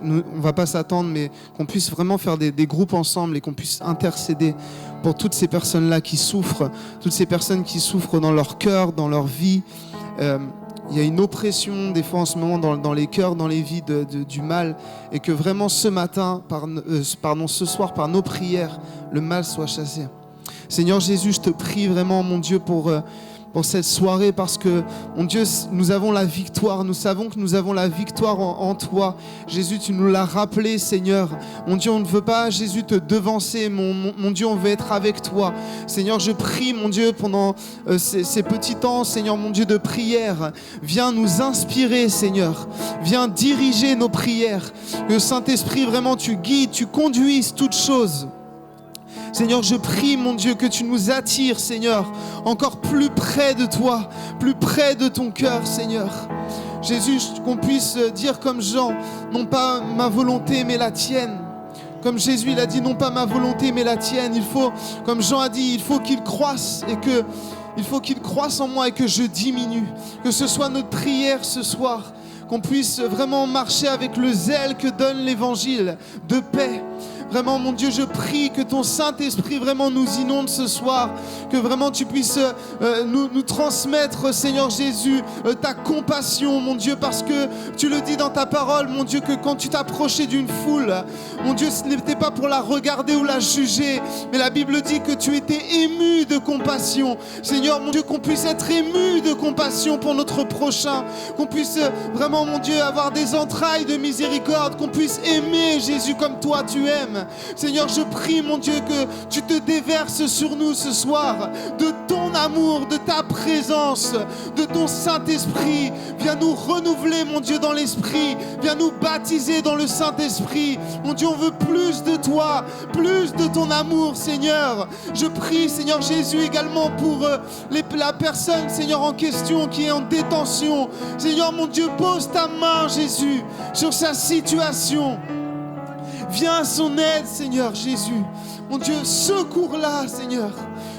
On ne va pas s'attendre, mais qu'on puisse vraiment faire des groupes ensemble et qu'on puisse intercéder pour toutes ces personnes-là qui souffrent, toutes ces personnes qui souffrent dans leur cœur, dans leur vie. Il y a une oppression des fois en ce moment dans les cœurs, dans les vies du mal, et que vraiment ce soir, par nos prières, le mal soit chassé. Seigneur Jésus, je te prie vraiment, mon Dieu, pour cette soirée, parce que, mon Dieu, nous avons la victoire. Nous savons que nous avons la victoire en toi. Jésus, tu nous l'as rappelé, Seigneur. Mon Dieu, on ne veut pas, Jésus, te devancer. Mon Dieu, on veut être avec toi. Seigneur, je prie, mon Dieu, pendant ces petits temps, Seigneur, mon Dieu, de prière. Viens nous inspirer, Seigneur. Viens diriger nos prières. Que Saint-Esprit, vraiment, tu guides, tu conduises toutes choses. Seigneur, je prie, mon Dieu, que tu nous attires, Seigneur, encore plus près de toi, plus près de ton cœur, Seigneur. Jésus, qu'on puisse dire comme Jean, non pas ma volonté, mais la tienne. Comme Jésus, il a dit, non pas ma volonté, mais la tienne. Il faut, comme Jean a dit, il faut qu'il croisse il faut qu'il croisse en moi et que je diminue. Que ce soit notre prière ce soir, qu'on puisse vraiment marcher avec le zèle que donne l'Évangile de paix. Vraiment, mon Dieu, je prie que ton Saint-Esprit vraiment nous inonde ce soir, que vraiment tu puisses nous transmettre, Seigneur Jésus, ta compassion, mon Dieu, parce que tu le dis dans ta parole, mon Dieu, que quand tu t'approchais d'une foule, mon Dieu, ce n'était pas pour la regarder ou la juger, mais la Bible dit que tu étais ému de compassion. Seigneur, mon Dieu, qu'on puisse être ému de compassion pour notre prochain, qu'on puisse vraiment, mon Dieu, avoir des entrailles de miséricorde, qu'on puisse aimer Jésus comme toi tu aimes. Seigneur, je prie, mon Dieu, que tu te déverses sur nous ce soir de ton amour, de ta présence, de ton Saint-Esprit. Viens nous renouveler, mon Dieu, dans l'Esprit. Viens nous baptiser dans le Saint-Esprit. Mon Dieu, on veut plus de toi, plus de ton amour, Seigneur. Je prie, Seigneur Jésus, également pour la personne, Seigneur, en question qui est en détention. Seigneur, mon Dieu, pose ta main, Jésus, sur sa situation. Viens à son aide, Seigneur Jésus. Mon Dieu, secours-la, Seigneur.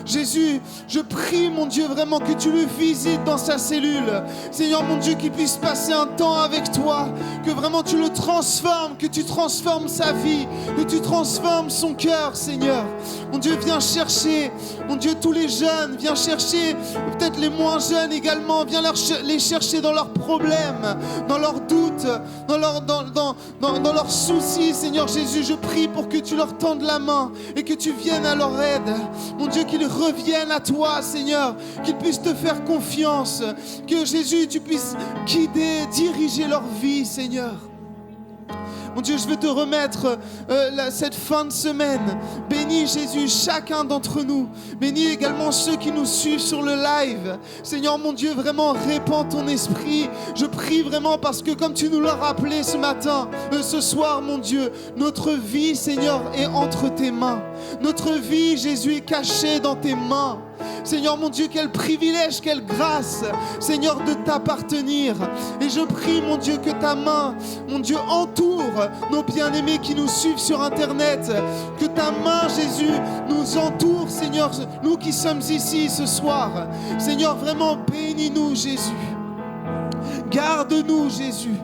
Jésus, je prie, mon Dieu, vraiment que tu le visites dans sa cellule. Seigneur, mon Dieu, qu'il puisse passer un temps avec toi. Que vraiment tu le transformes, que tu transformes sa vie, que tu transformes son cœur, Seigneur. Mon Dieu, viens chercher, mon Dieu, tous les jeunes. Viens chercher peut-être les moins jeunes également. Viens les chercher dans leurs problèmes, dans leurs doutes, dans leurs soucis, Seigneur Jésus. Je prie pour que tu leur tendes la main et que tu viennes à leur aide. Mon Dieu, qu'ils reviennent à toi, Seigneur, qu'ils puissent te faire confiance, que Jésus, tu puisses guider, diriger leur vie, Seigneur. Mon Dieu, je veux te remettre cette fin de semaine. Bénis, Jésus, chacun d'entre nous. Bénis également ceux qui nous suivent sur le live. Seigneur, mon Dieu, vraiment, répands ton esprit. Je prie vraiment parce que comme tu nous l'as rappelé ce soir, mon Dieu, notre vie, Seigneur, est entre tes mains. Notre vie, Jésus, est cachée dans tes mains. Seigneur mon Dieu, quel privilège, quelle grâce, Seigneur, de t'appartenir. Et je prie, mon Dieu, que ta main, mon Dieu, entoure nos bien-aimés qui nous suivent sur Internet. Que ta main, Jésus, nous entoure, Seigneur, nous qui sommes ici ce soir. Seigneur, vraiment, bénis-nous, Jésus. Garde-nous, Jésus,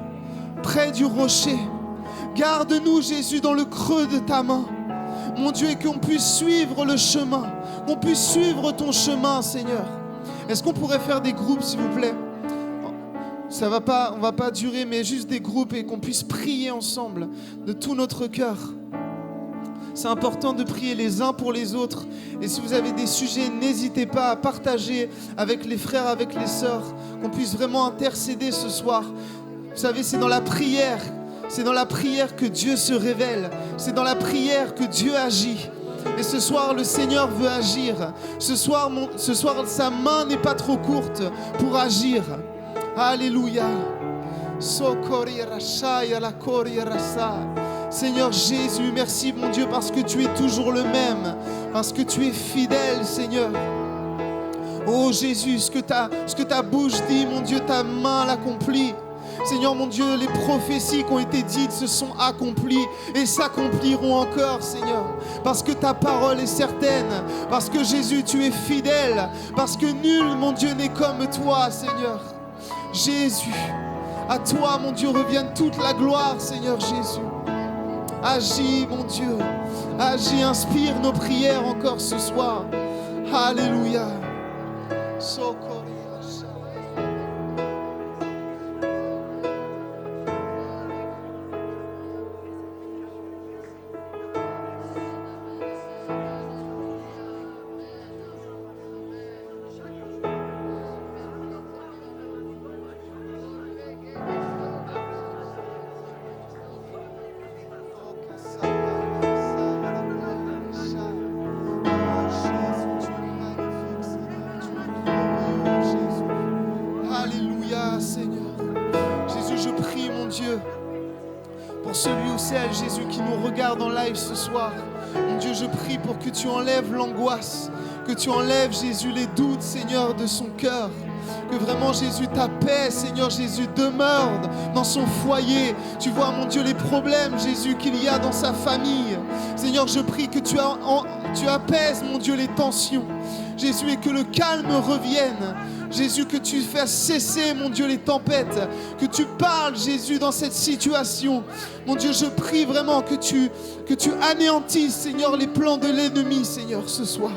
près du rocher. Garde-nous, Jésus, dans le creux de ta main. Mon Dieu, et qu'on puisse suivre le chemin, qu'on puisse suivre ton chemin, Seigneur. Est-ce qu'on pourrait faire des groupes, s'il vous plaît? On va pas durer, mais juste des groupes et qu'on puisse prier ensemble de tout notre cœur. C'est important de prier les uns pour les autres. Et si vous avez des sujets, n'hésitez pas à partager avec les frères, avec les sœurs, qu'on puisse vraiment intercéder ce soir. Vous savez, c'est dans la prière que Dieu se révèle. C'est dans la prière que Dieu agit. Et ce soir, le Seigneur veut agir. Ce soir, sa main n'est pas trop courte pour agir. Alléluia. Seigneur Jésus, merci mon Dieu parce que tu es toujours le même, parce que tu es fidèle, Seigneur. Oh Jésus, ce que ta bouche dit, mon Dieu, ta main l'accomplit. Seigneur mon Dieu, les prophéties qui ont été dites se sont accomplies et s'accompliront encore, Seigneur. Parce que ta parole est certaine, parce que Jésus, tu es fidèle, parce que nul, mon Dieu, n'est comme toi, Seigneur. Jésus, à toi, mon Dieu, revienne toute la gloire, Seigneur Jésus. Agis, mon Dieu, agis, inspire nos prières encore ce soir. Alléluia. Jésus qui nous regarde en live ce soir, mon Dieu, je prie pour que tu enlèves l'angoisse, que tu enlèves, Jésus, les doutes, Seigneur, de son cœur, que vraiment, Jésus, ta paix, Seigneur Jésus, demeure dans son foyer. Tu vois, mon Dieu, les problèmes, Jésus, qu'il y a dans sa famille. Seigneur, je prie que tu apaises, mon Dieu, les tensions, Jésus, et que le calme revienne. Jésus, que tu fasses cesser, mon Dieu, les tempêtes, que tu parles, Jésus, dans cette situation. Mon Dieu, je prie vraiment que tu anéantisses, Seigneur, les plans de l'ennemi, Seigneur, ce soir.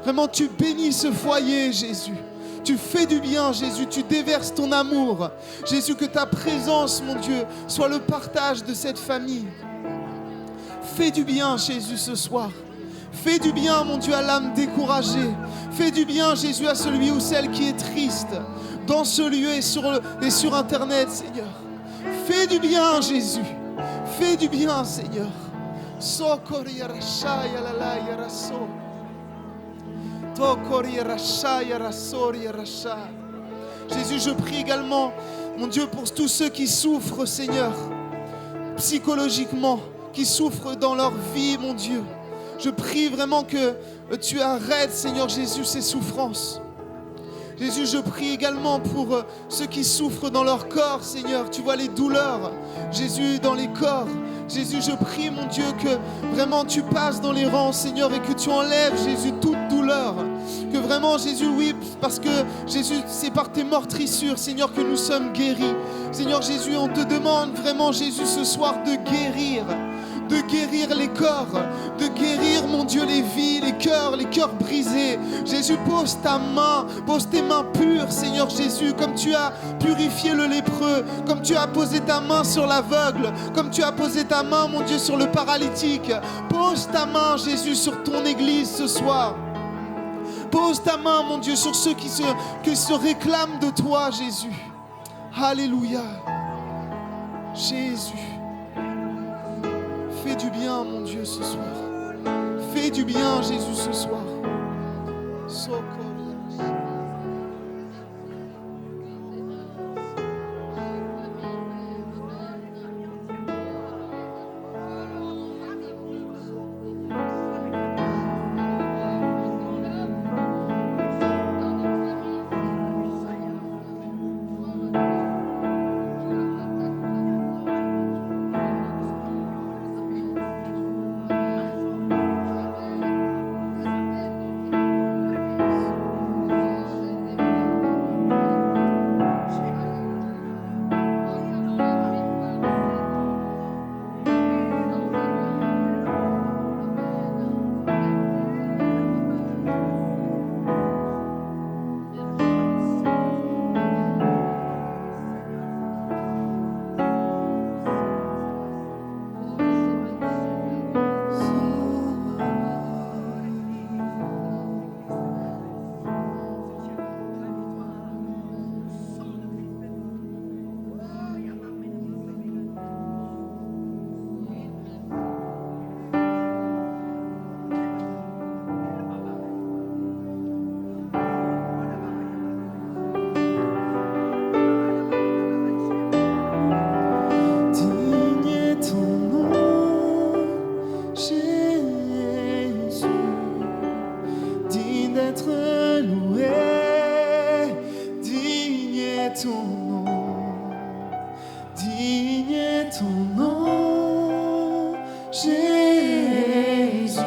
Vraiment, tu bénis ce foyer, Jésus. Tu fais du bien, Jésus, tu déverses ton amour. Jésus, que ta présence, mon Dieu, soit le partage de cette famille. Fais du bien, Jésus, ce soir. Fais du bien, mon Dieu, à l'âme découragée. Fais du bien, Jésus, à celui ou celle qui est triste, dans ce lieu et sur Internet, Seigneur. Fais du bien, Jésus. Fais du bien, Seigneur. Jésus, je prie également, mon Dieu, pour tous ceux qui souffrent, Seigneur, psychologiquement, qui souffrent dans leur vie, mon Dieu. Je prie vraiment que tu arrêtes, Seigneur Jésus, ces souffrances. Jésus, je prie également pour ceux qui souffrent dans leur corps, Seigneur. Tu vois les douleurs, Jésus, dans les corps. Jésus, je prie, mon Dieu, que vraiment tu passes dans les rangs, Seigneur, et que tu enlèves, Jésus, toute douleur. Que vraiment, Jésus, oui, parce que Jésus, c'est par tes meurtrissures, Seigneur, que nous sommes guéris. Seigneur Jésus, on te demande vraiment, Jésus, ce soir de guérir les corps, de guérir, mon Dieu, les vies, les cœurs brisés. Jésus, pose tes mains pures, Seigneur Jésus, comme tu as purifié le lépreux, comme tu as posé ta main sur l'aveugle, comme tu as posé ta main, mon Dieu, sur le paralytique. Pose ta main, Jésus, sur ton église ce soir. Pose ta main, mon Dieu, sur ceux qui se réclament de toi, Jésus. Alléluia. Jésus. Fais du bien, mon Dieu, ce soir. Fais du bien, Jésus, ce soir. loué, digne est ton nom, digne est ton nom, Jésus,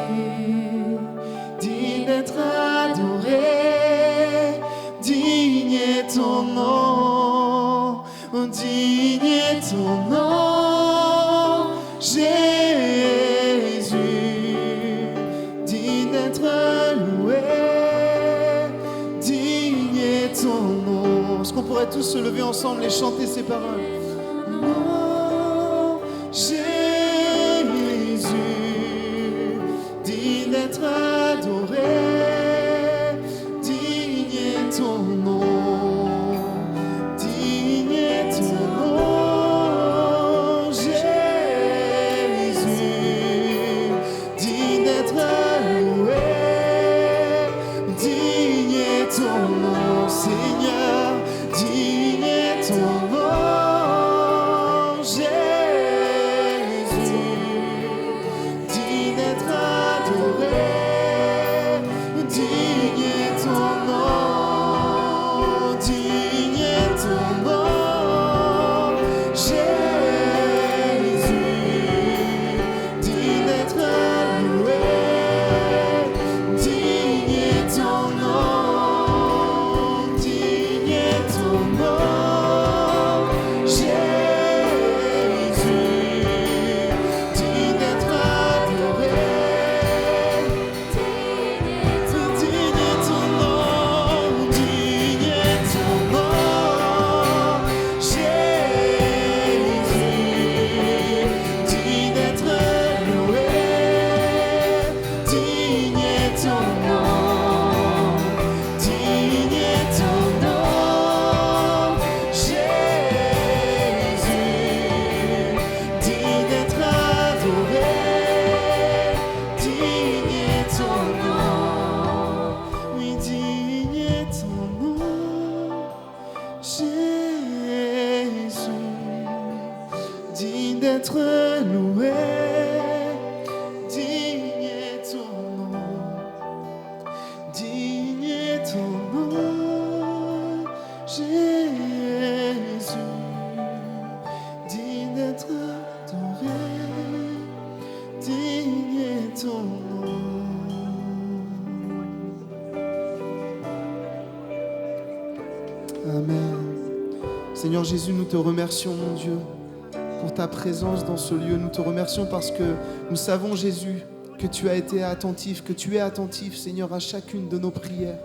digne d'être adoré, digne est ton nom, digne est ton nom, Jésus, digne d'être loué, digne est ton nom. Est-ce qu'on pourrait tous se lever ensemble et chanter ces paroles? Oh, Jésus, digne d'être adoré, digne est ton nom, digne est ton nom, Jésus, digne d'être loué, digne est ton nom, Seigneur, digne est ton nom, Jésus, digne d'être adoré, digne est ton nom, digne est ton nom, Jésus, digne d'être loué, digne est ton nom, digne est ton nom, Jésus, digne d'être adoré, digne est ton nom, digne est ton nom, Jésus, digne d'être loué, digne est ton nom, digne est ton nom, Jésus, digne d'être adoré, digne est ton nom, oui, digne est ton nom, Jésus, digne d'être loué, digne est ton nom, digne est ton nom, Jésus, digne d'être adoré, digne est ton nom. Amen. Seigneur Jésus, nous te remercions, mon Dieu, pour ta présence dans ce lieu. Nous te remercions parce que nous savons, Jésus, que tu as été attentif, que tu es attentif, Seigneur, à chacune de nos prières.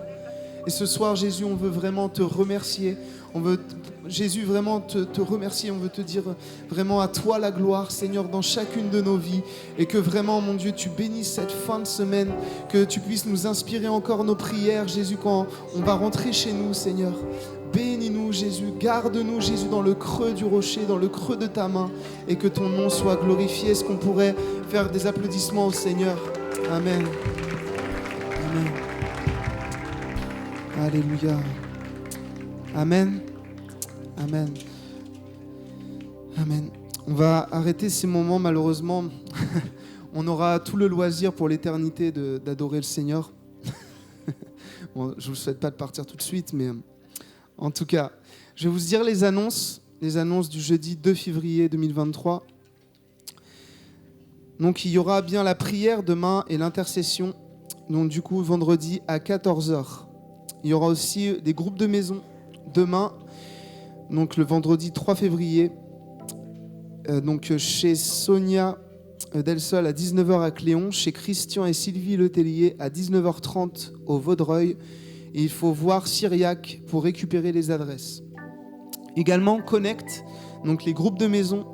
Et ce soir, Jésus, on veut vraiment te remercier. On veut, Jésus, vraiment te remercier. On veut te dire vraiment à toi la gloire, Seigneur, dans chacune de nos vies. Et que vraiment, mon Dieu, tu bénisses cette fin de semaine. Que tu puisses nous inspirer encore nos prières, Jésus, quand on va rentrer chez nous, Seigneur. Bénis-nous, Jésus. Garde-nous, Jésus, dans le creux du rocher, dans le creux de ta main. Et que ton nom soit glorifié. Est-ce qu'on pourrait faire des applaudissements au Seigneur? Amen. Amen. Alléluia. Amen. Amen. Amen. On va arrêter ces moments, malheureusement. On aura tout le loisir pour l'éternité d'adorer le Seigneur. Bon, je ne vous souhaite pas de partir tout de suite, mais en tout cas, je vais vous dire les annonces du jeudi 2 février 2023. Donc, il y aura bien la prière demain et l'intercession. Donc, du coup, vendredi à 14h. Il y aura aussi des groupes de maison demain, donc le vendredi 3 février, donc chez Sonia Del Sol à 19h à Cléon, chez Christian et Sylvie Letellier à 19h30 au Vaudreuil. Et il faut voir Syriac pour récupérer les adresses. Également Connect, donc les groupes de maison.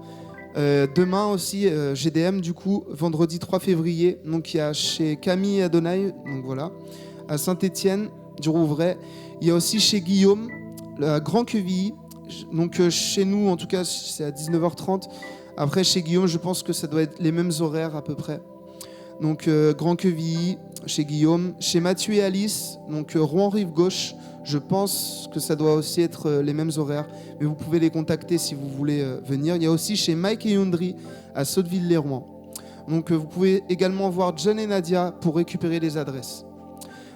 Demain aussi, GDM du coup, vendredi 3 février. Donc il y a chez Camille et Adonai, donc voilà, à Saint-Étienne du Rouvray. Il y a aussi chez Guillaume, à Grand Quevilly. Donc chez nous, en tout cas, c'est à 19h30. Après, chez Guillaume, je pense que ça doit être les mêmes horaires à peu près. Donc Grand Quevilly, chez Guillaume. Chez Mathieu et Alice, donc Rouen-Rive-Gauche. Je pense que ça doit aussi être les mêmes horaires. Mais vous pouvez les contacter si vous voulez venir. Il y a aussi chez Mike et Yondry, à Sotteville-les-Rouen. Donc vous pouvez également voir John et Nadia pour récupérer les adresses.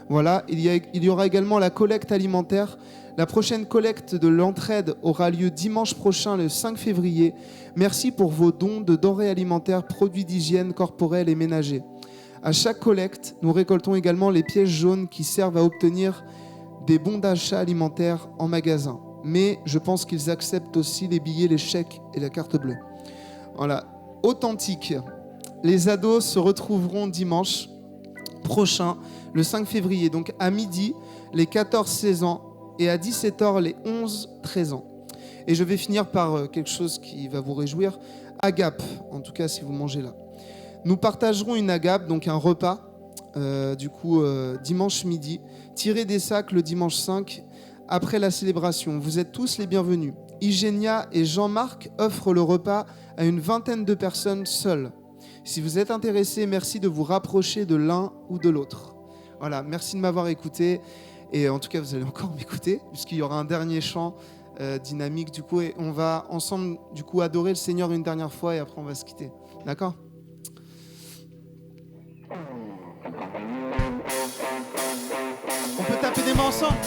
Voilà, il y aura également la collecte alimentaire. La prochaine collecte de l'entraide aura lieu dimanche prochain, le 5 février. Merci pour vos dons de denrées alimentaires, produits d'hygiène corporelle et ménager. À chaque collecte, nous récoltons également les pièces jaunes qui servent à obtenir des bons d'achat alimentaires en magasin. Mais je pense qu'ils acceptent aussi les billets, les chèques et la carte bleue. Voilà, authentique. Les ados se retrouveront dimanche prochain, le 5 février, donc à midi, les 14-16 ans, et à 17h, les 11-13 ans. Et je vais finir par quelque chose qui va vous réjouir. Agape, en tout cas si vous mangez là. Nous partagerons une agape, donc un repas, dimanche midi, tiré des sacs le dimanche 5, après la célébration. Vous êtes tous les bienvenus. Igénia et Jean-Marc offrent le repas à une vingtaine de personnes seules. Si vous êtes intéressés, merci de vous rapprocher de l'un ou de l'autre. Voilà, merci de m'avoir écouté. Et en tout cas, vous allez encore m'écouter, puisqu'il y aura un dernier chant dynamique, du coup, et on va ensemble, du coup, adorer le Seigneur une dernière fois, et après, on va se quitter. D'accord ? On peut taper des mains ensemble ?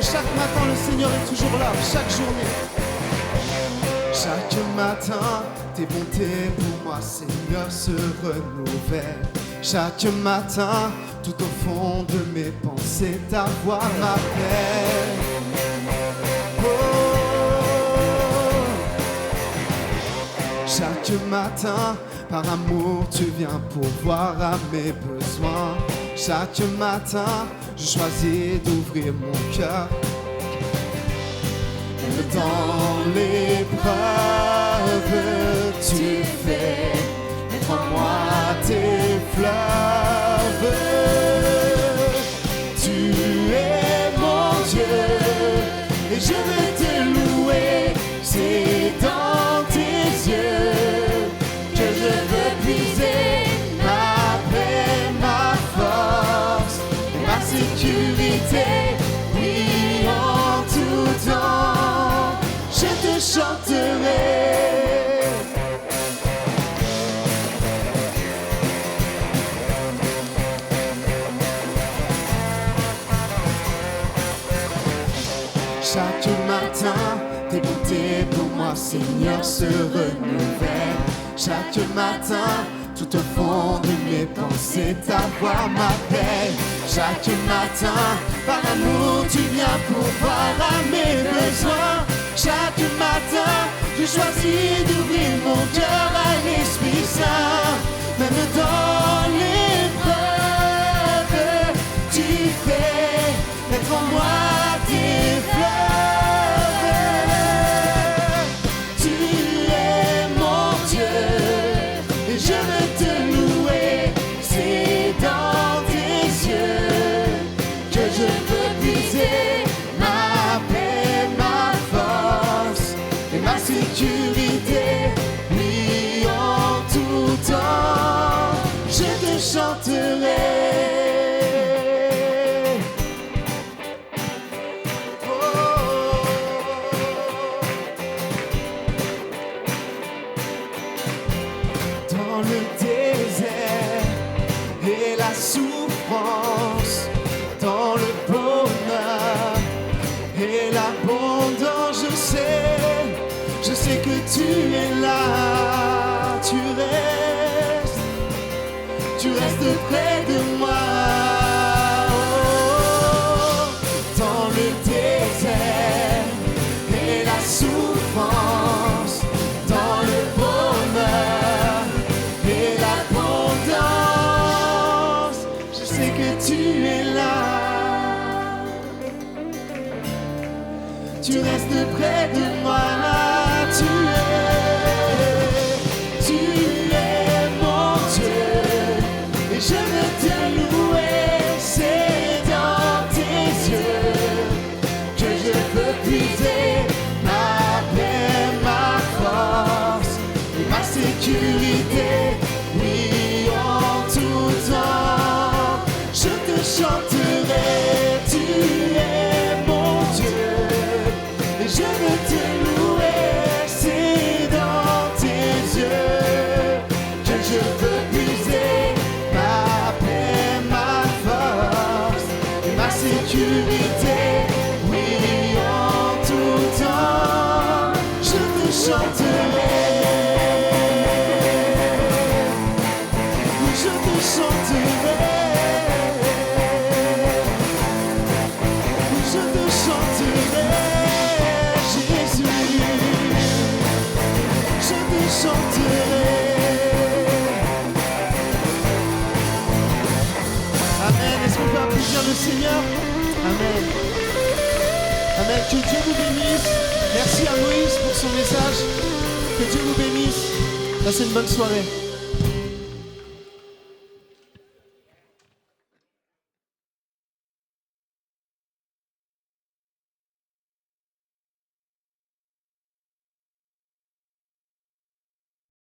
Chaque matin, le Seigneur est toujours là, chaque journée. Chaque matin, tes bontés pour moi, Seigneur, se renouvellent. Chaque matin, tout au fond de mes pensées, ta voix m'appelle. Oh. Chaque matin, par amour, tu viens pourvoir à mes besoins. Chaque matin, je choisis d'ouvrir mon cœur. Même dans l'épreuve, tu fais naître en moi tes fleuves. Tu es mon Dieu et je vais te louer. C'est dans tes yeux que je veux puiser ma paix, ma force, ma sécurité. Oui, en tout temps, je te chanterai. Chaque matin, tes bontés pour moi, Seigneur, se renouvellent. Chaque matin, tout au fond de mes pensées, ta voix m'appelle. Chaque matin, par amour, tu viens pourvoir à mes besoins. Chaque matin, je choisis d'ouvrir mon cœur à l'Esprit Saint. Même dans l'épreuve, tu fais naître en moi tes fleuves. Tu es mon Dieu et je veux te louer. C'est dans tes yeux que je veux puiser ma paix, ma force et ma sécurité. Oui, en tout temps, je te chanterai. Dans le désert et la souffrance, dans le bonheur et l'abondance, je sais que tu es là, tu restes près de moi. Oh, dans le désert et la souffrance, dans le bonheur et l'abondance, je sais que tu es là. Tu restes près de moi. Tu es mon Dieu et je veux te louer. C'est dans tes yeux que je veux puiser ma paix, ma force et ma sécurité. Oui, en tout temps, je te chanterai. chanterai. Je te chanterai. Je te chanterai, Jésus. Je te chanterai. Amen. Est-ce qu'on peut applaudir le Seigneur? Amen. Amen. Que Dieu vous bénisse. Merci à Moïse pour son message. Que Dieu vous bénisse. Passez une bonne soirée.